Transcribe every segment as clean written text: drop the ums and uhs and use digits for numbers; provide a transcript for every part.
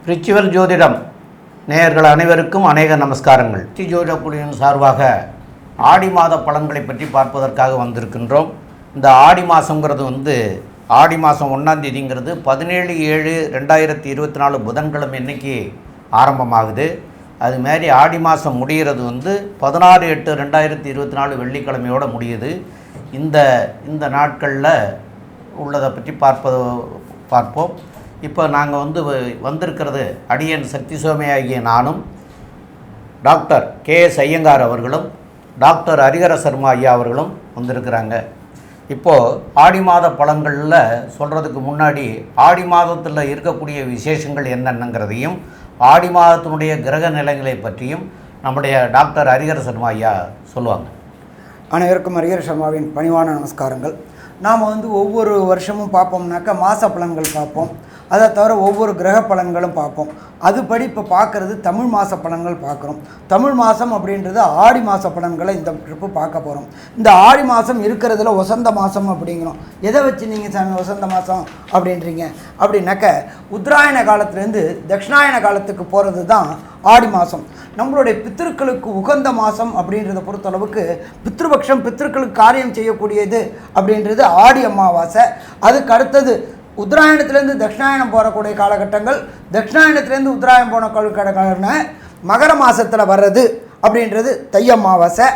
Ritual ஜோதிடம் நேயர்கள் அனைவருக்கும் அநேக நமஸ்காரங்கள். ஜோதிட குழுவின் சார்பாக ஆடி மாத பலன்களை பற்றி பார்ப்பதற்காக வந்திருக்கின்றோம். இந்த ஆடி மாதங்கிறது ஆடி மாதம் 1ஆம் தேதிங்கிறது 17/7/2024 புதன்கிழமை இன்னைக்கு ஆரம்பமாகுது. அதுமாரி ஆடி மாதம் முடிகிறது 16/8/2024 வெள்ளிக்கிழமையோடு முடியுது. இந்த நாட்களில் உள்ளதை பற்றி பார்ப்போம். இப்போ நாங்கள் வந்திருக்கிறது அடியன் சக்தி சோமையாகிய நானும், டாக்டர் KS ஐயங்கார் அவர்களும், டாக்டர் ஹரிஹர சர்மா ஐயா அவர்களும் வந்திருக்கிறாங்க. இப்போது ஆடி மாத பலன்களில் சொல்கிறதுக்கு முன்னாடி ஆடி மாதத்தில் இருக்கக்கூடிய விசேஷங்கள் என்னென்னங்கிறதையும் ஆடி மாதத்தினுடைய கிரக நிலைகளை பற்றியும் நம்முடைய டாக்டர் ஹரிஹர சர்மா ஐயா சொல்லுவாங்க. அனைவருக்கும் ஹரிஹர சர்மாவின் பணிவான நமஸ்காரங்கள். நாம் ஒவ்வொரு வருஷமும் பார்ப்போம்னாக்கா மாத பலன்கள் பார்ப்போம். அதை தவிர ஒவ்வொரு கிரக பலன்களும் பார்ப்போம். அதுபடி இப்போ பார்க்குறது தமிழ் மாத பலன்கள் பார்க்குறோம். தமிழ் மாதம் அப்படின்றது ஆடி மாத பலன்களை இந்த ட்ரிப்பு பார்க்க போகிறோம். இந்த ஆடி மாதம் இருக்கிறதுல வசந்த மாதம் அப்படிங்கிறோம். எதை வச்சு நீங்கள் சாமி வசந்த மாதம் அப்படின்றீங்க அப்படின்னாக்க உத்தராயண காலத்துலேருந்து தட்சிணாயன காலத்துக்கு போகிறது தான் ஆடி மாதம். நம்மளுடைய பித்திருக்களுக்கு உகந்த மாதம் அப்படின்றத பொறுத்தளவுக்கு பித்ருபக்ஷம், பித்திருக்களுக்கு காரியம் செய்யக்கூடியது அப்படின்றது ஆடி அமாவாசை. அதுக்கு அடுத்தது உத்தராயணத்துலேருந்து தட்சிணாயனம் போகக்கூடிய காலகட்டங்கள், தட்சிணாயனத்துலேருந்து உத்தராயணம் போன காலகட்டங்கள்னா மகர மாதத்தில் வர்றது அப்படின்றது தை அமாவாசை.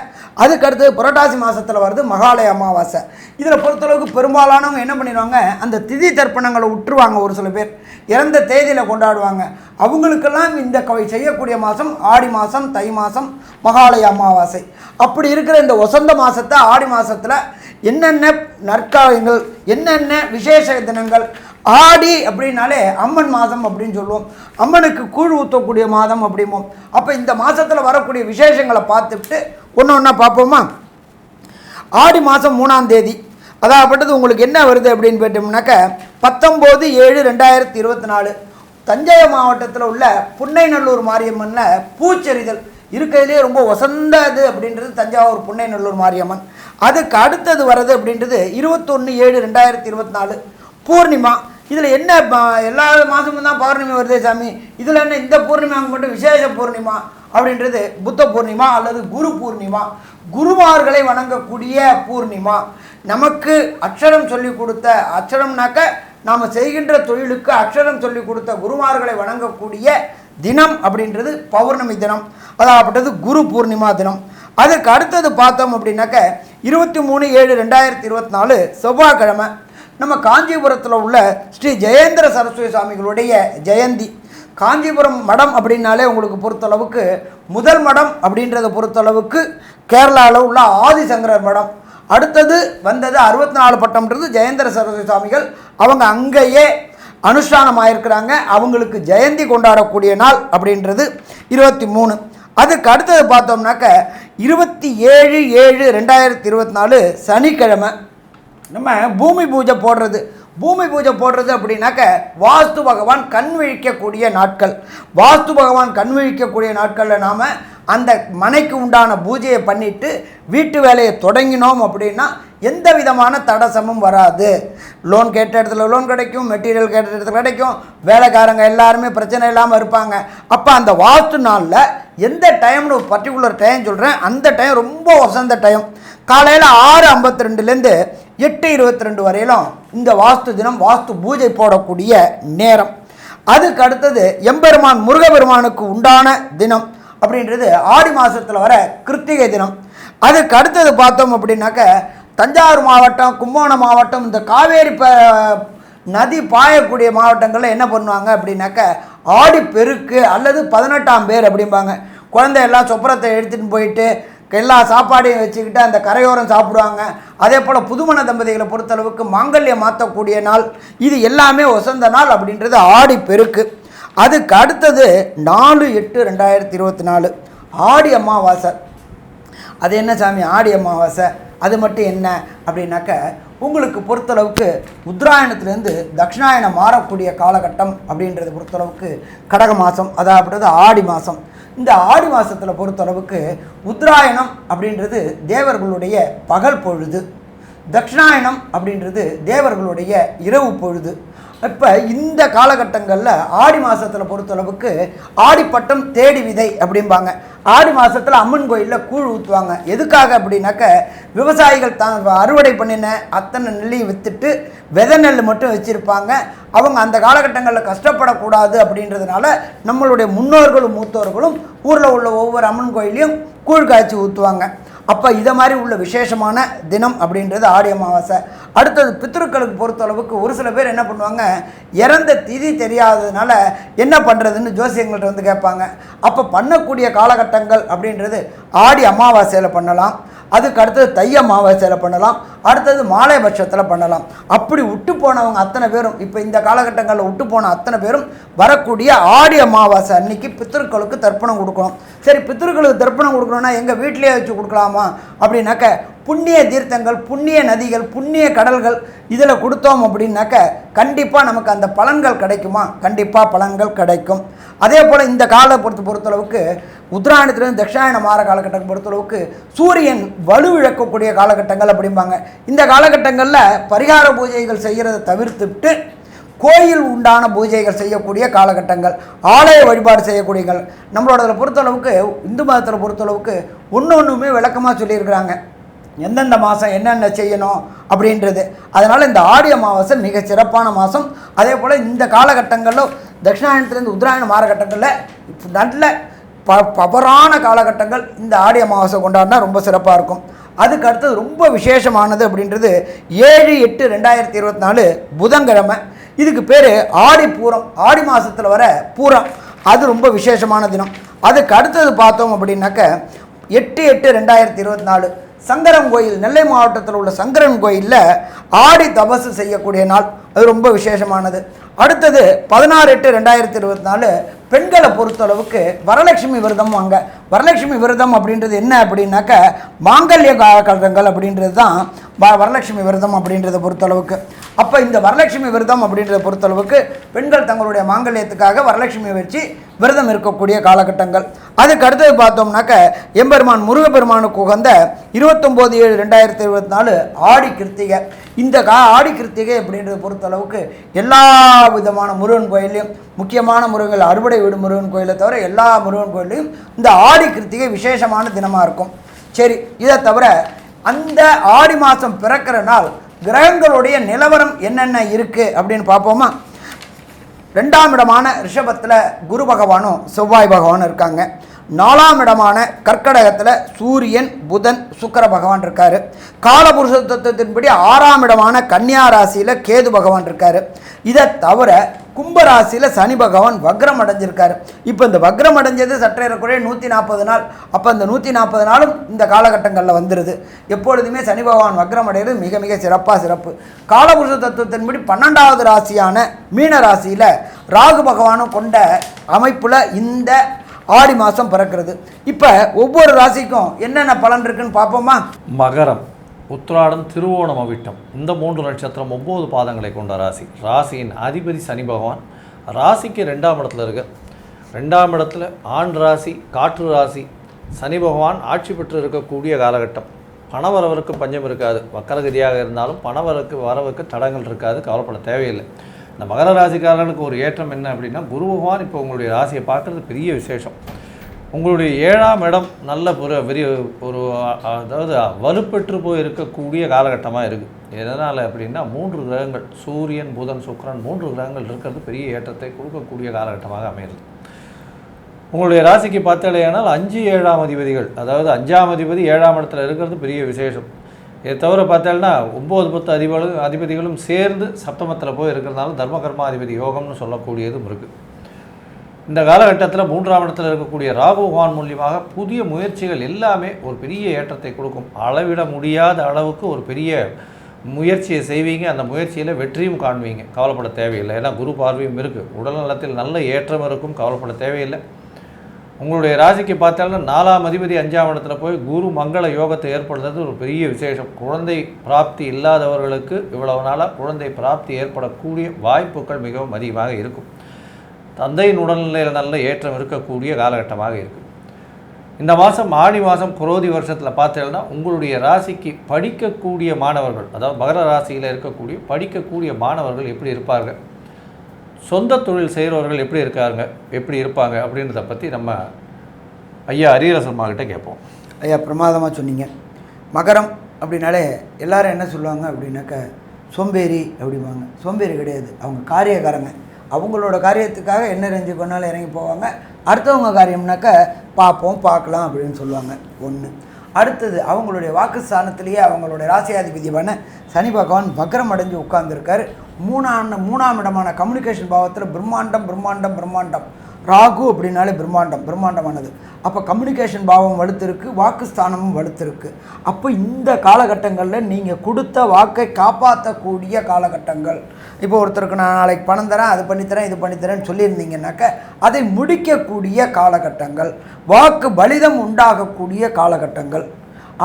அதுக்கடுத்து புரட்டாசி மாதத்தில் வர்றது மகாலய அமாவாசை. இதில் பொறுத்தளவுக்கு பெரும்பாலானவங்க என்ன பண்ணிடுவாங்க, அந்த திதி தர்ப்பணங்களை விட்டுருவாங்க. ஒரு சில பேர் இறந்த தேதியில் கொண்டாடுவாங்க. அவங்களுக்கெல்லாம் இந்த செய்யக்கூடிய மாதம் ஆடி மாதம், தை மாதம், மகாலய அமாவாசை. அப்படி இருக்கிற இந்த வசந்த மாதத்தை ஆடி மாதத்தில் என்னென்ன நற்காலங்கள், என்னென்ன விசேஷ தினங்கள். ஆடி அப்படின்னாலே அம்மன் மாதம் அப்படின்னு சொல்லுவோம். அம்மனுக்கு கூழ் ஊற்றக்கூடிய மாதம் அப்படிம்போம். அப்போ இந்த மாதத்தில் வரக்கூடிய விசேஷங்களை பார்த்துட்டு ஒன்று ஒன்றா பார்ப்போமா. ஆடி மாதம் 3ஆம் தேதி அதாகப்பட்டது உங்களுக்கு என்ன வருது அப்படின்னு கேட்டோம்னாக்க 19/7/2024 தஞ்சை மாவட்டத்தில் உள்ள புன்னைநல்லூர் மாரியம்மனில் பூச்செறிதல் இருக்கிறதுலே ரொம்ப வசந்தது அப்படின்றது தஞ்சாவூர் புன்னைநல்லூர் மாரியம்மன். அதுக்கு அடுத்தது வர்றது அப்படின்றது 21/7/2024 பூர்ணிமா. இதில் என்ன எல்லா மாதமும் தான் பௌர்ணமி வருதே சாமி, இதில் என்ன இந்த பூர்ணிமாவுக்கு மட்டும் விசேஷ பூர்ணிமா அப்படின்றது புத்த பூர்ணிமா அல்லது குரு பூர்ணிமா. குருமார்களை வணங்கக்கூடிய பூர்ணிமா. நமக்கு அக்ஷரம் சொல்லி கொடுத்த, அக்ஷரம்னாக்க நாம் செய்கின்ற தொழிலுக்கு அக்ஷரம் சொல்லி கொடுத்த குருமார்களை வணங்கக்கூடிய தினம் அப்படின்றது பௌர்ணமி தினம், அதாகப்பட்டது குரு பூர்ணிமா தினம். அதுக்கு அடுத்தது பார்த்தோம் அப்படின்னாக்க 23/7/2024 செவ்வாய்க்கிழமை நம்ம காஞ்சிபுரத்தில் உள்ள ஸ்ரீ ஜெயேந்திர சரஸ்வதி சுவாமிகளுடைய ஜெயந்தி. காஞ்சிபுரம் மடம் அப்படின்னாலே உங்களுக்கு பொறுத்தளவுக்கு முதல் மடம் அப்படின்றத பொறுத்தளவுக்கு கேரளாவில் உள்ள ஆதிசங்கரர் மடம். அடுத்தது வந்தது 64 பட்டம்ன்றது ஜெயேந்திர சரஸ்வதி சுவாமிகள். அவங்க அங்கேயே அனுஷ்டானம் ஆயிருக்கிறாங்க. அவங்களுக்கு ஜெயந்தி கொண்டாடக்கூடிய நாள் அப்படின்றது 23. அதுக்கு அடுத்தது பார்த்தோம்னாக்க 27/7/2024 சனிக்கிழமை நம்ம பூமி பூஜை போடுறது. பூமி பூஜை போடுறது அப்படின்னாக்க வாஸ்து பகவான் கண் விழிக்கக்கூடிய நாட்கள். வாஸ்து பகவான் கண் விழிக்கக்கூடிய நாட்களில் நாம் அந்த மனைக்கு உண்டான பூஜையை பண்ணிவிட்டு வீட்டு வேலையை தொடங்கினோம் அப்படின்னா எந்த விதமான தடசமும் வராது. லோன் கேட்ட இடத்துல லோன் கிடைக்கும், மெட்டீரியல் கேட்ட இடத்துல கிடைக்கும், வேலைக்காரங்க எல்லாருமே பிரச்சனை இல்லாமல் இருப்பாங்க. அப்போ அந்த வாஸ்து நாளில் எந்த டைம்னு ஒரு பர்டிகுலர் டைம் சொல்கிறேன், அந்த டைம் ரொம்ப வசந்த டைம். காலையில் 6:52லேருந்து 8:22 வரையிலும் இந்த வாஸ்து தினம், வாஸ்து பூஜை போடக்கூடிய நேரம். அதுக்கு அடுத்தது எம்பெருமான் முருகபெருமானுக்கு உண்டான தினம் அப்படின்றது ஆடி மாதத்தில் வர கிருத்திகை தினம். அதுக்கு அடுத்தது பார்த்தோம் அப்படின்னாக்க தஞ்சாவூர் மாவட்டம், கும்பகோணம் மாவட்டம், இந்த காவேரி நதி பாயக்கூடிய மாவட்டங்களில் என்ன பண்ணுவாங்க அப்படின்னாக்க ஆடி பெருக்கு அல்லது 18ஆம் பேர் அப்படிம்பாங்க. குழந்தையெல்லாம் சொப்பரத்தை எடுத்துகிட்டு போயிட்டு எல்லா சாப்பாடையும் வச்சுக்கிட்டு அந்த கரையோரம் சாப்பிடுவாங்க. அதே போல் புதுமண தம்பதிகளை பொறுத்தளவுக்கு மாங்கல்யம் மாற்றக்கூடிய நாள். இது எல்லாமே வசந்த நாள் அப்படின்றது ஆடி பெருக்கு. அதுக்கு அடுத்தது 4/8/2024 ஆடி அமாவாசை. அது என்ன சாமி ஆடி அமாவாசை, அது மட்டும் என்ன அப்படின்னாக்க உங்களுக்கு பொறுத்தளவுக்கு உத்தராயணத்துலேருந்து தட்சிணாயனம் மாறக்கூடிய காலகட்டம் அப்படின்றத பொறுத்தளவுக்கு கடக மாதம், அதாவது ஆடி மாதம். இந்த ஆடி மாதத்தில் பொறுத்தளவுக்கு உத்தராயணம் அப்படின்றது தேவர்களுடைய பகல் பொழுது. தட்சிணாயனம் அப்படின்றது தேவர்களுடைய இரவு பொழுது. இப்போ இந்த காலகட்டங்களில் ஆடி மாதத்தில் பொறுத்தளவுக்கு ஆடிப்பட்டம் தேடி விதை அப்படிம்பாங்க. ஆடி மாதத்தில் அம்மன் கோயிலில் கூழ் ஊற்றுவாங்க. எதுக்காக அப்படின்னாக்க விவசாயிகள் தான் அறுவடை பண்ணின அத்தனை நெல்லையும் விற்றுட்டு விதை நெல் மட்டும் வச்சுருப்பாங்க. அவங்க அந்த காலகட்டங்களில் கஷ்டப்படக்கூடாது அப்படின்றதுனால நம்மளுடைய முன்னோர்களும் மூத்தோர்களும் ஊரில் உள்ள ஒவ்வொரு அம்மன் கோயிலையும் கூழ் காய்ச்சி ஊற்றுவாங்க. அப்போ இதை மாதிரி உள்ள விசேஷமான தினம் அப்படின்றது ஆடி அமாவாசை. அடுத்தது பித்ருக்களுக்கு பொறுத்தளவுக்கு ஒரு சில பேர் என்ன பண்ணுவாங்க, இறந்த திதி தெரியாததுனால என்ன பண்ணுறதுன்னு ஜோசியங்கள்ட்ட வந்து கேட்பாங்க. அப்போ பண்ணக்கூடிய காலகட்டங்கள் அப்படின்றது ஆடி அமாவாசையில் பண்ணலாம், அதுக்கு அடுத்தது தை அமாவாசையில் பண்ணலாம், அடுத்தது மாலை பட்சத்தில் பண்ணலாம். அப்படி விட்டு போனவங்க அத்தனை பேரும் இப்போ இந்த காலகட்டங்களில் விட்டு போன அத்தனை பேரும் வரக்கூடிய ஆடி அமாவாசை அன்னைக்கு பித்ருக்களுக்கு தர்ப்பணம் கொடுக்கணும். சரி, பித்ருக்களுக்கு தர்ப்பணம் கொடுக்கணும்னா எங்கள் வீட்டிலேயே வச்சு கொடுக்கலாமா அப்படின்னாக்க புண்ணிய தீர்த்தங்கள், புண்ணிய நதிகள், புண்ணிய கடல்கள் இதில் கொடுத்தோம் அப்படின்னாக்க கண்டிப்பாக நமக்கு அந்த பலன்கள் கிடைக்குமா? கண்டிப்பாக பலன்கள் கிடைக்கும். அதே போல் இந்த காலை பொறுத்தளவுக்கு உத்தராயணத்திலிருந்து தட்சிணாயன மாற காலகட்டம் பொறுத்தளவுக்கு சூரியன் வலுவிழக்கக்கூடிய காலகட்டங்கள் அப்படிம்பாங்க. இந்த காலகட்டங்களில் பரிகார பூஜைகள் செய்கிறத தவிர்த்துட்டு கோயில் உண்டான பூஜைகள் செய்யக்கூடிய காலகட்டங்கள், ஆலய வழிபாடு செய்யக்கூடியங்கள். நம்மளோட பொறுத்தளவுக்கு இந்து மதத்தில் பொறுத்தளவுக்கு ஒன்றுமே விளக்கமாக சொல்லியிருக்கிறாங்க, எந்தெந்த மாதம் என்னென்ன செய்யணும் அப்படின்றது. அதனால் இந்த ஆடி அமாவாசை மிக சிறப்பான மாதம். அதே போல் இந்த காலகட்டங்களில் தட்சிணாயனத்திலேருந்து உத்தராயண மாறகட்டங்களில் நல்ல பவரான காலகட்டங்கள் இந்த ஆடி அமாவாசை கொண்டாடினா ரொம்ப சிறப்பாக இருக்கும். அதுக்கு அடுத்தது ரொம்ப விசேஷமானது அப்படின்றது 7/8/2024 புதன்கிழமை. இதுக்கு பேர் ஆடி பூரம். ஆடி மாதத்தில் வர பூரம் அது ரொம்ப விசேஷமான தினம். அதுக்கு அடுத்தது பார்த்தோம் அப்படின்னாக்க 8/8/2024 சங்கரன் கோயில், நெல்லை மாவட்டத்தில் உள்ள சங்கரன் கோயிலில் ஆடி தபசு செய்யக்கூடிய நாள். அது ரொம்ப விசேஷமானது. அடுத்தது 16/8/2024 பெண்களை பொறுத்தளவுக்கு வரலட்சுமி விரதம் வாங்க. வரலட்சுமி விரதம் அப்படின்றது என்ன அப்படின்னாக்க மாங்கல்ய காலங்கள் அப்படின்றது தான் வரலட்சுமி விரதம் அப்படின்றத பொறுத்தளவுக்கு. அப்போ இந்த வரலட்சுமி விரதம் அப்படின்றத பொறுத்தளவுக்கு பெண்கள் தங்களுடைய மாங்கல்யத்துக்காக வரலட்சுமியை வச்சு விரதம் இருக்கக்கூடிய காலகட்டங்கள். அதுக்கு அடுத்தது பார்த்தோம்னாக்க எம்பெருமான் முருகப்பெருமானுக்கு உகந்த 29/7/2024 ஆடி கிருத்திகை. இந்த ஆடி கிருத்திகை அப்படின்றத பொறுத்தளவுக்கு எல்லா விதமான முருகன் கோயிலையும், முக்கியமான முருகன் அறுவடை வீடு முருகன் கோயிலை தவிர எல்லா முருகன் கோயிலையும் இந்த ஆடி கிருத்திகை விசேஷமான தினமாக இருக்கும். சரி, இதை தவிர அந்த ஆடி மாதம் பிறக்கிற நாள் கிரகங்களுடைய நிலவரம் என்னென்ன இருக்குது அப்படின்னு பார்ப்போமா? 2ஆம் இடமான ரிஷபத்தில் குரு பகவானும் செவ்வாய் பகவானும் இருக்காங்க. 4ஆம் இடமான கர்க்கடகத்தில் சூரியன், புதன், சுக்கிர பகவான் இருக்கார். காலபுருஷ தத்துவத்தின்படி 6ஆம் இடமான கன்னியா ராசியில் கேது பகவான் இருக்கார். இதை தவிர கும்பராசியில் சனி பகவான் வக்ரம் அடைஞ்சிருக்காரு. இப்போ இந்த வக்ரம் அடைஞ்சது சற்றேறக்குறைய 140 நாள். அப்போ இந்த 140 நாளும் இந்த காலகட்டங்களில் வந்துடுது. எப்பொழுதுமே சனி பகவான் வக்ரம் அடைகிறது மிக மிக சிறப்பு. காலபுருஷ தத்துவத்தின்படி 12வது ராசியான மீன ராசியில் ராகு பகவானும் கொண்ட அமைப்பில் இந்த ஆடி மாதம் பிறக்கிறது. இப்போ ஒவ்வொரு ராசிக்கும் என்னென்ன பலன் இருக்குன்னு பார்ப்போமா? மகரம், உத்திராடம், திருவோணம், அவிட்டம் இந்த 3 நட்சத்திரம் 9 பாதங்களை கொண்ட ராசி. ராசியின் அதிபதி சனி பகவான். ராசிக்கு 2ஆம் இடத்துல இருக்கு. 2ஆம் இடத்துல ஆண் ராசி, காற்று ராசி. சனி பகவான் ஆட்சி பெற்று இருக்கக்கூடிய காலகட்டம். பணவரவருக்கு பஞ்சம் இருக்காது. வக்கரகதியாக இருந்தாலும் வரவுக்கு தடங்கள் இருக்காது. கவலைப்பட தேவையில்லை. இந்த மகர ராசிக்காரர்களுக்கு ஒரு ஏற்றம் என்ன அப்படின்னா, குரு பகவான் இப்போ உங்களுடைய ராசியை பார்க்குறது பெரிய விசேஷம். உங்களுடைய 7ஆம் இடம் நல்ல ஒரு அதாவது வலுப்பெற்று போய் இருக்கக்கூடிய காலகட்டமாக இருக்குது. எதனால் அப்படின்னா 3 கிரகங்கள் சூரியன், புதன், சுக்கிரன் 3 கிரகங்கள் இருக்கிறது பெரிய ஏற்றத்தை கொடுக்கக்கூடிய காலகட்டமாக அமைகிறது. உங்களுடைய ராசிக்கு பார்த்தாலேயானால் 5, 7ஆம் அதிபதிகள், அதாவது 5ஆம் அதிபதி 7ஆம் இடத்துல இருக்கிறது பெரிய விசேஷம். இதை தவிர பார்த்தால்னா 9, 10 அதிபதிகளும் சேர்ந்து சப்தமத்தில் போய் இருக்கிறதுனால தர்மகர்மாதிபதி யோகம்னு சொல்லக்கூடியதும் இருக்குது. இந்த காலகட்டத்தில் 3ஆம் இடத்தில் இருக்கக்கூடிய ராகு பகவான் மூலியமாக புதிய முயற்சிகள் எல்லாமே ஒரு பெரிய ஏற்றத்தை கொடுக்கும். அளவிட முடியாத அளவுக்கு ஒரு பெரிய முயற்சியை செய்வீங்க. அந்த முயற்சியில் வெற்றியும் காண்பீங்க. கவலைப்பட தேவையில்லை. ஏன்னா குரு பார்வையும் இருக்குது. உடல் நலத்தில் நல்ல ஏற்றம் இருக்கும். கவலைப்பட தேவையில்லை. உங்களுடைய ராசிக்கு பார்த்தாலும் 4ஆம் அதிபதி 5ஆம் இடத்துல போய் குரு மங்கள யோகத்தை ஏற்படுத்துறது ஒரு பெரிய விசேஷம். குழந்தை பிராப்தி இல்லாதவர்களுக்கு இவ்வளவு நாளாக குழந்தை பிராப்தி ஏற்படக்கூடிய வாய்ப்புகள் மிகவும் அதிகமாக இருக்கும். தந்தையின் உடல்நிலையில் நல்ல ஏற்றம் இருக்கக்கூடிய காலகட்டமாக இருக்குது. இந்த மாதம் ஆடி மாதம் குரோதி வருஷத்தில் பார்த்தீங்கன்னா உங்களுடைய ராசிக்கு படிக்கக்கூடிய மாணவர்கள், அதாவது மகர ராசியில் இருக்கக்கூடிய படிக்கக்கூடிய மாணவர்கள் எப்படி இருப்பார்கள், சொந்த தொழில் செய்கிறவர்கள் எப்படி இருப்பாங்க அப்படின்றத பற்றி நம்ம ஐயா அரியரசம்மா கிட்ட கேட்போம். ஐயா பிரமாதமாக சொன்னீங்க. மகரம் அப்படின்னாலே எல்லாரும் என்ன சொல்லுவாங்க அப்படின்னாக்க சோம்பேறி அப்படிம்பாங்க. சோம்பேறி கிடையாது, அவங்க காரியக்காரங்க. அவங்களோட காரியத்துக்காக என்ன ரெஞ்சு கொண்டாலும் இறங்கி போவாங்க. அடுத்தவங்க காரியம்னாக்க பார்ப்போம் பார்க்கலாம் அப்படின்னு சொல்லுவாங்க. ஒன்று. அடுத்தது அவங்களுடைய வாக்குஸ்தானத்திலேயே அவங்களுடைய ராசியாதிபதியான சனி பகவான் வக்ரம் அடைஞ்சு உட்கார்ந்துருக்காரு. மூணாம் இடமான கம்யூனிகேஷன் பாவத்தில் பிரம்மாண்டம். ராகு அப்படின்னாலே பிரம்மாண்டமானது. அப்போ கம்யூனிகேஷன் பாவம் வலுத்திருக்கு, வாக்குஸ்தானமும் வலுத்திருக்கு. அப்போ இந்த காலகட்டங்களில் நீங்கள் கொடுத்த வாக்கை காப்பாற்றக்கூடிய காலகட்டங்கள். இப்போ ஒருத்தருக்கு நான் நாளைக்கு பணம் தரேன், அது பண்ணித்தரேன், இது பண்ணித்தரேன்னு சொல்லியிருந்தீங்கன்னாக்க அதை முடிக்கக்கூடிய காலகட்டங்கள், வாக்கு பலிதம் உண்டாகக்கூடிய காலகட்டங்கள்.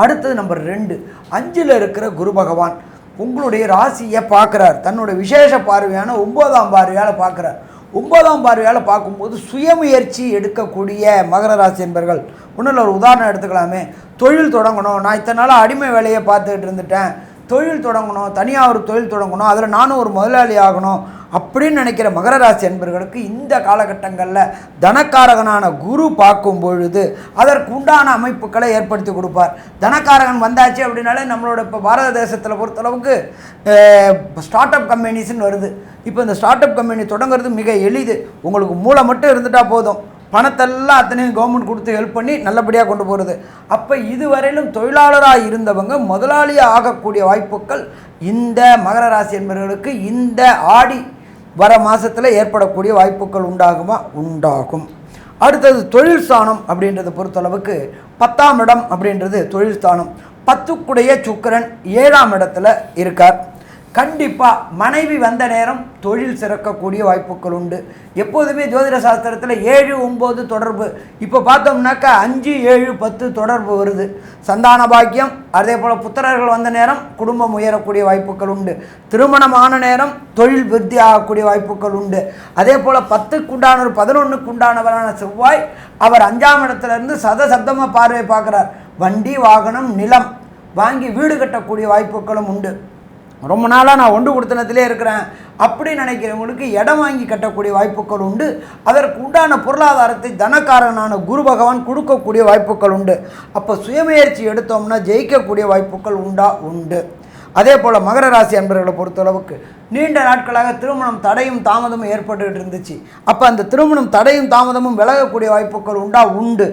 அடுத்தது நம்பர் 2, 5ல் இருக்கிற குரு பகவான் உங்களுடைய ராசியை பார்க்குறார். தன்னோட விசேஷ பார்வையான 9ஆம் பார்வையால் பார்க்குறார். 9ஆம் பார்வையால் பார்க்கும்போது சுயமுயற்சி எடுக்கக்கூடிய மகர ராசி என்பர்கள். ஒன்றும் ஒரு உதாரணம் எடுத்துக்கலாமே. தொழில் தொடங்கணும், நான் இத்தனை நாளாக அடிமை வேலையை பார்த்துக்கிட்டு இருந்துட்டேன், தொழில் தொடங்கணும், தனியாக ஒரு தொழில் தொடங்கணும், அதில் நானும் ஒரு முதலாளி ஆகணும் அப்படின்னு நினைக்கிற மகர ராசி என்பர்களுக்கு இந்த காலகட்டங்களில் தனக்காரகனான குரு பார்க்கும் பொழுது அதற்கு உண்டான அமைப்புகளை ஏற்படுத்தி கொடுப்பார். தனக்காரகன் வந்தாச்சு அப்படின்னாலே நம்மளோட இப்போ பாரத தேசத்தில் பொறுத்தளவுக்கு ஸ்டார்ட் அப் கம்பெனிஸ்ன்னு வருது. இப்போ இந்த ஸ்டார்ட் அப் கம்பெனி தொடங்குறது மிக எளிது. உங்களுக்கு மூளை மட்டும் இருந்துட்டால் போதும், பணத்தெல்லாம் அத்தனையும் கவர்மெண்ட் கொடுத்து ஹெல்ப் பண்ணி நல்லபடியாக கொண்டு போகிறது. அப்போ இதுவரையிலும் தொழிலாளராக இருந்தவங்க முதலாளியாக ஆகக்கூடிய வாய்ப்புகள் இந்த மகர ராசி என்பவர்களுக்கு இந்த ஆடி வர மாதத்தில் ஏற்படக்கூடிய வாய்ப்புகள் உண்டாகும். அடுத்தது தொழில் ஸ்தானம் அப்படின்றத பொறுத்தளவுக்கு 10ஆம் இடம் அப்படின்றது தொழில் ஸ்தானம். 10க்குடைய சுக்கிரன் 7ஆம் இடத்துல இருக்கார். கண்டிப்பாக மனைவி வந்த நேரம் தொழில் சிறக்கக்கூடிய வாய்ப்புகள் உண்டு. எப்போதுமே ஜோதிட சாஸ்திரத்தில் 7, 9 தொடர்பு. இப்போ பார்த்தோம்னாக்கா 5, 7, 10 தொடர்பு வருது. சந்தான பாக்கியம், அதே போல் புத்திரர்கள் வந்த நேரம் குடும்பம் உயரக்கூடிய வாய்ப்புகள் உண்டு. திருமணமான நேரம் தொழில் விருத்தி ஆகக்கூடிய வாய்ப்புகள் உண்டு. அதே போல் 10க்கு உண்டானவர் 11க்கு உண்டானவரான செவ்வாய் அவர் 5ஆம் இடத்துலேருந்து சதசப்தமாக பார்வை பார்க்குறார். வண்டி வாகனம் நிலம் வாங்கி வீடு கட்டக்கூடிய வாய்ப்புகளும் உண்டு. ரொம்ப நாளாக நான் ஒன்று கொடுத்தனத்திலே இருக்கிறேன் அப்படி நினைக்கிறவங்களுக்கு இடம் வாங்கி கட்டக்கூடிய வாய்ப்புகள் உண்டு. அதற்கு உண்டான பொருளாதாரத்தை தனக்காரனான குரு பகவான் கொடுக்கக்கூடிய வாய்ப்புகள் உண்டு. அப்போ சுயமுயற்சி எடுத்தோம்னா ஜெயிக்கக்கூடிய வாய்ப்புகள் உண்டு. அதே போல் மகர ராசி அன்பர்களை பொறுத்தளவுக்கு நீண்ட நாட்களாக திருமணம் தடையும் தாமதமும் ஏற்பட்டுகிட்டு இருந்துச்சு. அப்போ அந்த திருமணம் தடையும் தாமதமும் விலகக்கூடிய வாய்ப்புகள் உண்டு.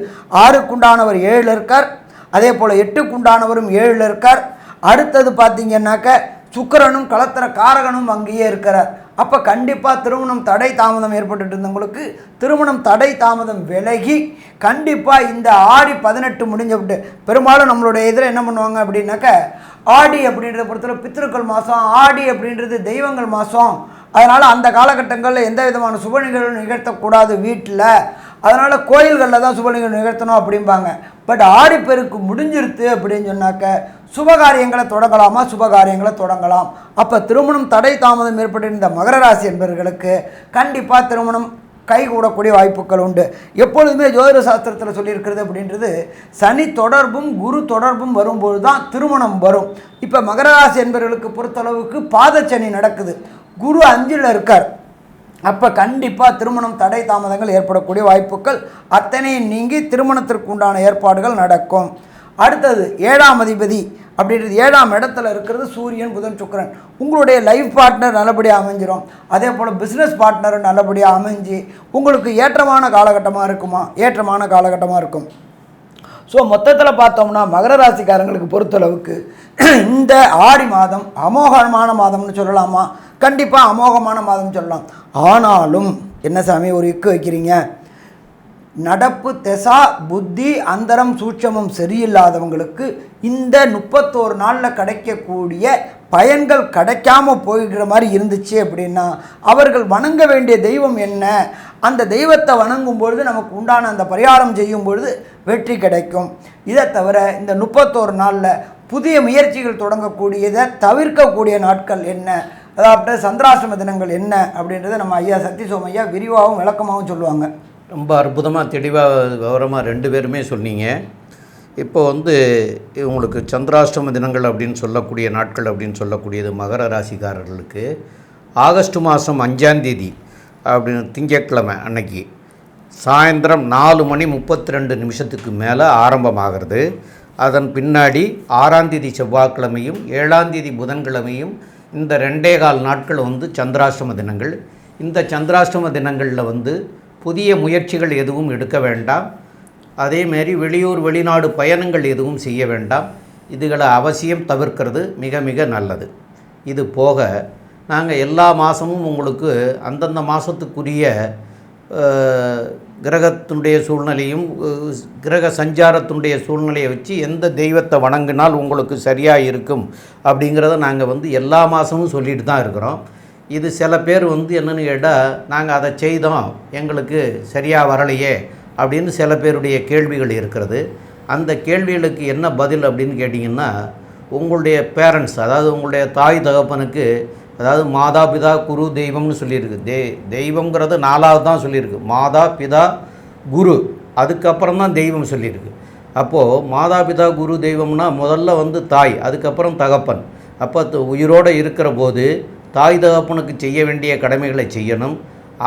6க்கு உண்டானவர் 7ல் இருக்கார். அதே போல் 8க்கு உண்டானவரும் 7ல் இருக்கார். அடுத்தது பார்த்தீங்கன்னாக்க சுக்கிரனும் கலத்திர காரகனும் அங்கேயே இருக்கிறார். அப்போ கண்டிப்பாக திருமணம் தடை தாமதம் ஏற்பட்டு இருந்தவங்களுக்கு திருமணம் தடை தாமதம் விலகி கண்டிப்பாக இந்த ஆடி 18 முடிஞ்சவிட்டு பெரும்பாலும் நம்மளுடைய இதில் என்ன பண்ணுவாங்க அப்படின்னாக்க ஆடி அப்படின்றத பொறுத்தவரை பித்திருக்கள் மாதம், ஆடி அப்படின்றது தெய்வங்கள் மாதம். அதனால் அந்த காலகட்டங்களில் எந்த விதமான சுப நிகழ்வும் நிகழ்த்தக்கூடாது வீட்டில். அதனால் கோயில்களில் தான் சுப நிகழ்வு நிகழ்த்தணும் அப்படிம்பாங்க. பட் ஆடிப்பெருக்கு முடிஞ்சிருத்து அப்படின்னு சொன்னாக்க சுபகாரியங்களை தொடங்கலாமா? சுபகாரியங்களை தொடங்கலாம். அப்போ திருமணம் தடை தாமதம் ஏற்பட்டிருந்த மகர ராசி என்பவர்களுக்கு கண்டிப்பாக திருமணம் கைகூடக்கூடிய வாய்ப்புகள் உண்டு. எப்பொழுதுமே ஜோதிட சாஸ்திரத்தில் சொல்லியிருக்கிறது அப்படின்றது சனி தொடர்பும் குரு தொடர்பும் வரும்போது தான் திருமணம் வரும். இப்போ மகர ராசி என்பவர்களுக்கு பொறுத்தளவுக்கு பாதச்சனி நடக்குது, குரு 5ல் இருக்கார். அப்போ கண்டிப்பாக திருமணம் தடை தாமதங்கள் ஏற்படக்கூடிய வாய்ப்புகள் அத்தனையும் நீங்கி திருமணத்திற்கு உண்டான ஏற்பாடுகள் நடக்கும். அடுத்தது 7ஆம் அதிபதி அப்படின்றது 7ஆம் இடத்துல இருக்கிறது சூரியன், புதன், சுக்கிரன். உங்களுடைய லைஃப் பார்ட்னர் நல்லபடியாக அமைஞ்சிடும். அதே போல் பிஸ்னஸ் பார்ட்னரும் நல்லபடியாக அமைஞ்சு உங்களுக்கு ஏற்றமான காலகட்டமாக இருக்குமா? ஏற்றமான காலகட்டமாக இருக்கும். ஸோ மொத்தத்தில் பார்த்தோம்னா மகர ராசிக்காரங்களுக்கு பொறுத்தளவுக்கு இந்த ஆடி மாதம் அமோகமான மாதம்னு சொல்லலாமா? கண்டிப்பாக அமோகமான மாதம் சொல்லலாம். ஆனாலும் என்ன சாமி ஒரு இக்கு வைக்கிறீங்க? நடப்பு தெசா புத்தி அந்தரம் சூட்சமும் சரியில்லாதவங்களுக்கு இந்த 31 நாளில் கிடைக்கக்கூடிய பயன்கள் கிடைக்காம போய்கிற மாதிரி இருந்துச்சு அப்படின்னா அவர்கள் வணங்க வேண்டிய தெய்வம் என்ன? அந்த தெய்வத்தை வணங்கும் பொழுது நமக்கு உண்டான அந்த பரிகாரம் செய்யும் பொழுது வெற்றி கிடைக்கும். இதை தவிர இந்த 31 நாளில் புதிய முயற்சிகள் தொடங்கக்கூடியதை தவிர்க்கக்கூடிய நாட்கள் என்ன, அதாவது சந்திராசிரம தினங்கள் என்ன அப்படின்றத நம்ம ஐயா சக்தி சோமையா விரிவாகவும் விளக்கமாகவும் சொல்லுவாங்க. ரொம்ப அற்புதமாக தெளிவாக விவரமாக 2 பேருமே சொன்னீங்க. இப்போ வந்து உங்களுக்கு சந்திராஷ்டம தினங்கள் அப்படின்னு சொல்லக்கூடிய நாட்கள் அப்படின்னு சொல்லக்கூடியது மகர ராசிக்காரர்களுக்கு ஆகஸ்ட் மாதம் 5ஆம் தேதி அப்படின்னு திங்கட்கிழமை அன்னைக்கு சாயந்தரம் 4:32 மேலே ஆரம்பமாகிறது. அதன் பின்னாடி 6ஆம் தேதி செவ்வாய்க்கிழமையும் 7ஆம் தேதி புதன்கிழமையும் இந்த 2.25 நாட்கள் வந்து சந்திராஷ்டம தினங்கள். இந்த சந்திராஷ்டம தினங்களில் வந்து புதிய முயற்சிகள் எதுவும் எடுக்க வேண்டாம். அதேமாரி வெளியூர் வெளிநாடு பயணங்கள் எதுவும் செய்ய வேண்டாம். இதுகளை அவசியம் தவிர்க்கிறது மிக மிக நல்லது. இது போக நாங்கள் எல்லா மாதமும் உங்களுக்கு அந்தந்த மாதத்துக்குரிய கிரகத்தினுடைய சூழ்நிலையும் கிரக சஞ்சாரத்தினுடைய சூழ்நிலையை வச்சு எந்த தெய்வத்தை வணங்கினால் உங்களுக்கு சரியாக இருக்கும் அப்படிங்கிறத நாங்கள் வந்து எல்லா மாதமும் சொல்லிட்டு தான் இருக்கிறோம். இது சில பேர் வந்து என்னென்னு கேட்டால் நாங்கள் அதை செய்தோம் எங்களுக்கு சரியாக வரலையே அப்படின்னு சில பேருடைய கேள்விகள் இருக்கிறது. அந்த கேள்விகளுக்கு என்ன பதில் அப்படின்னு கேட்டிங்கன்னா, உங்களுடைய பேரண்ட்ஸ், அதாவது உங்களுடைய தாய் தகப்பனுக்கு, அதாவது மாதா பிதா குரு தெய்வம்னு சொல்லியிருக்கு. தெய்வங்கிறது 4ஆவது தான் சொல்லியிருக்கு. மாதா பிதா குரு, அதுக்கப்புறம் தான் தெய்வம் சொல்லியிருக்கு. அப்போது மாதா பிதா குரு தெய்வம்னா முதல்ல வந்து தாய், அதுக்கப்புறம் தகப்பன். அப்போ உயிரோடு இருக்கிற போது தாய் தகப்பனுக்கு செய்ய வேண்டிய கடமைகளை செய்யணும்.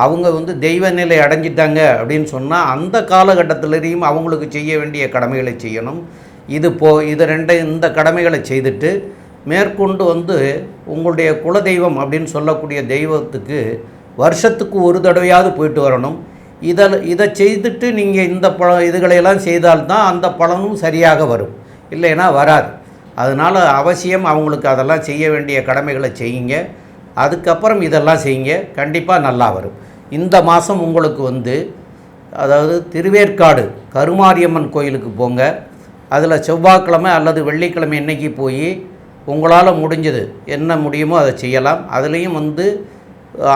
அவங்க வந்து தெய்வ நிலை அடைஞ்சிட்டாங்க அப்படின்னு சொன்னால் அந்த காலகட்டத்திலேயும் அவங்களுக்கு செய்ய வேண்டிய கடமைகளை செய்யணும். இந்த கடமைகளை செய்துட்டு மேற்கொண்டு வந்து உங்களுடைய குலதெய்வம் அப்படின்னு சொல்லக்கூடிய தெய்வத்துக்கு வருஷத்துக்கு ஒரு தடவையாவது போயிட்டு வரணும். இதை செய்துட்டு நீங்கள் இந்த இதுகளையெல்லாம் செய்தால்தான் அந்த பலனும் சரியாக வரும், இல்லைன்னா வராது. அதனால் அவசியம் அவங்களுக்கு அதெல்லாம் செய்ய வேண்டிய கடமைகளை செய்யுங்க. அதுக்கப்புறம் இதெல்லாம் செய்யுங்க, கண்டிப்பாக நல்லா வரும். இந்த மாதம் உங்களுக்கு வந்து அதாவது திருவேற்காடு கருமாரியம்மன் கோயிலுக்கு போங்க. அதில் செவ்வாய்க்கிழமை அல்லது வெள்ளிக்கிழமை இன்னைக்கு போய் உங்களால் முடிஞ்சது என்ன முடியுமோ அதை செய்யலாம். அதுலேயும் வந்து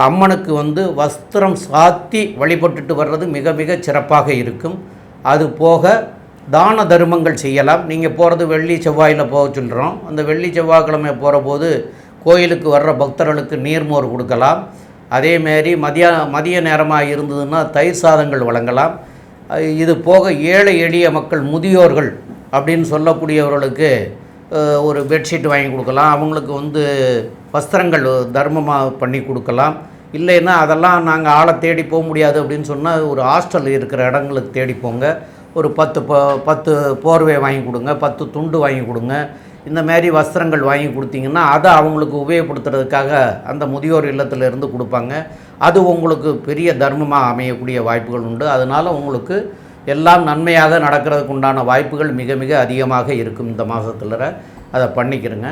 அம்மனுக்கு வந்து வஸ்திரம் சாத்தி வழிபட்டுட்டு வர்றது மிக மிக சிறப்பாக இருக்கும். அது போக தான தர்மங்கள் செய்யலாம். நீங்கள் போகிறது வெள்ளி செவ்வாயில் போக சொல்கிறோம். அந்த வெள்ளி செவ்வாய்க்கிழமை போகிற போது கோயிலுக்கு வர்ற பக்தர்களுக்கு நீர்மோர் கொடுக்கலாம். அதேமாரி மதிய நேரமாக இருந்ததுன்னா தயிர் சாதங்கள் வழங்கலாம். இது போக ஏழை எளிய மக்கள், முதியோர்கள் அப்படின்னு சொல்லக்கூடியவர்களுக்கு ஒரு பெட்ஷீட் வாங்கி கொடுக்கலாம். அவங்களுக்கு வந்து வஸ்திரங்கள் தர்மமாக பண்ணி கொடுக்கலாம். இல்லைன்னா அதெல்லாம் நாங்கள் ஆளை தேடி போக முடியாது அப்படின்னு சொன்னால் ஒரு ஹாஸ்டல் இருக்கிற இடங்களுக்கு தேடி போங்க. ஒரு 10 போர்வை வாங்கி கொடுங்க, 10 துண்டு வாங்கி கொடுங்க. இந்த மாதிரி வஸ்திரங்கள் வாங்கி கொடுத்தீங்கன்னா அதை அவங்களுக்கு உபயோகப்படுத்துறதுக்காக அந்த முதியோர் இல்லத்திலிருந்து கொடுப்பாங்க. அது உங்களுக்கு பெரிய தர்மமாக அமையக்கூடிய வாய்ப்புகள் உண்டு. அதனால் உங்களுக்கு எல்லாம் நன்மையாக நடக்கிறதுக்கு உண்டான வாய்ப்புகள் மிக மிக அதிகமாக இருக்கும். இந்த மாதத்தில் அதை பண்ணிக்கிறங்க.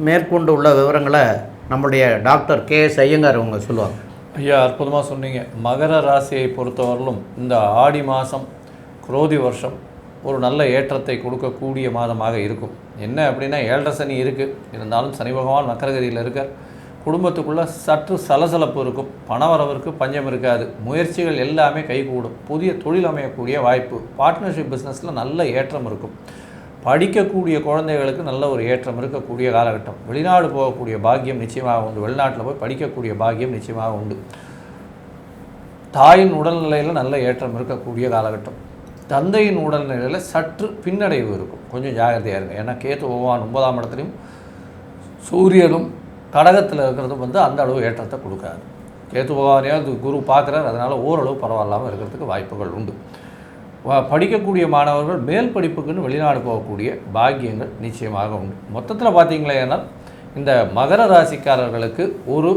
மேற்கொண்டு உள்ள விவரங்களை நம்முடைய டாக்டர் KS ஐயங்கார் அவங்க சொல்லுவாங்க. ஐயா, அற்புதமாக சொன்னீங்க. மகர ராசியை பொறுத்தவரையிலும் இந்த ஆடி மாதம் குரோதி வருஷம் ஒரு நல்ல ஏற்றத்தை கொடுக்கக்கூடிய மாதமாக இருக்கும். என்ன அப்படின்னா 7.5 சனி இருக்குது, இருந்தாலும் சனி பகவான் வக்கரகதியில் இருக்கார். குடும்பத்துக்குள்ளே சற்று சலசலப்பு இருக்கும். பணவரவிற்கு பஞ்சம் இருக்காது. முயற்சிகள் எல்லாமே கைகூடும். புதிய தொழில் அமையக்கூடிய வாய்ப்பு, பார்ட்னர்ஷிப் பிஸ்னஸில் நல்ல ஏற்றம் இருக்கும். படிக்கக்கூடிய குழந்தைகளுக்கு நல்ல ஒரு ஏற்றம் இருக்கக்கூடிய காலகட்டம். வெளிநாடு போகக்கூடிய பாக்கியம் நிச்சயமாக உண்டு. வெளிநாட்டில் போய் படிக்கக்கூடிய பாக்கியம் நிச்சயமாக உண்டு. தாயின் உடல்நிலையில் நல்ல ஏற்றம் இருக்கக்கூடிய காலகட்டம். தந்தையின் உடல்நிலையில் சற்று பின்னடைவு இருக்கும். கொஞ்சம் ஜாகிரதையாக இருங்க. ஏன்னா கேத்து பகவான் 9ஆம் இடத்துலையும் சூரியனும் கடகத்தில் இருக்கிறது வந்து அந்த அளவு ஏற்றத்தை கொடுக்காது. கேத்து பகவானையாவது குரு பார்க்குறார், அதனால் ஓரளவு பரவாயில்லாமல் இருக்கிறதுக்கு வாய்ப்புகள் உண்டு. படிக்கக்கூடிய மாணவர்கள் மேல் படிப்புக்குன்னு வெளிநாடு போகக்கூடிய பாக்கியங்கள் நிச்சயமாக உண்டு. மொத்தத்தில் பார்த்தீங்களேன்னா இந்த மகர ராசிக்காரர்களுக்கு ஒரு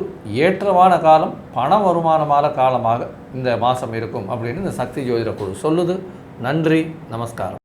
ஏற்றமான காலம், பண வருமானமான காலமாக இந்த மாதம் இருக்கும் அப்படின்னு இந்த சக்தி ஜோதிட குழு சொல்லுது. நன்றி, நமஸ்காரம்.